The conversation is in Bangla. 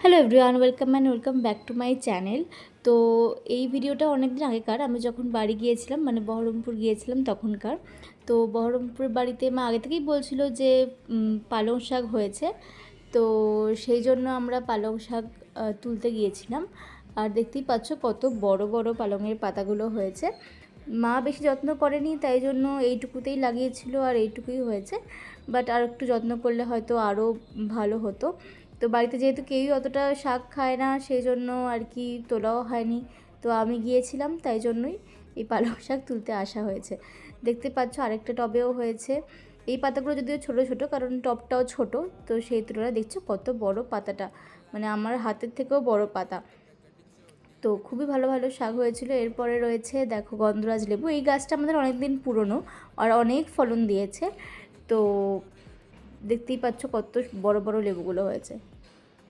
Hello everyone, welcome back to my channel. তো এই ভিডিওটা অনেক দিন আগেকার, আমি যখন বাড়ি গিয়েছিলাম মানে বহরমপুর গিয়েছিলাম তখনকার। তো বহরমপুর বাড়িতে মা আগে থেকেই বলছিল যে পালং শাক হয়েছে। তো সেই জন্য আমরা পালং শাক তুলতে গিয়েছিলাম। আর দেখতেই পাচ্ছ কত বড় বড় পালংয়ের পাতাগুলো হয়েছে। মা বেশি যত্ন করেনি, তাই জন্য এইটুকুতেই লাগিয়েছিল আর এইটুকুই হয়েছে। বাট আর একটু যত্ন করলে হয়তো আরও ভালো হতো। তো বাড়িতে যেহেতু কেউই অতটা শাক খায় না, সেই জন্য আর কি তোলাও হয়নি। তো আমি গিয়েছিলাম, তাই জন্যই এই পালং শাক তুলতে আসা হয়েছে। দেখতে পাচ্ছ আরেকটা টবেও হয়েছে। এই পাতাগুলো যদিও ছোট ছোট, কারণ টবটাও ছোট, তো সেই তুলনায় দেখছো কত বড় পাতাটা, মানে আমার হাতের থেকেও বড় পাতা। তো খুবই ভালো ভালো শাক হয়েছিল। এরপরে রয়েছে দেখো গন্ধরাজ লেবু। এই গাছটা আমাদের অনেক দিন পুরনো আর অনেক ফলন দিয়েছে। তো দেখতেই পাচ্ছ কত বড় বড় লেবুগুলো হয়েছে।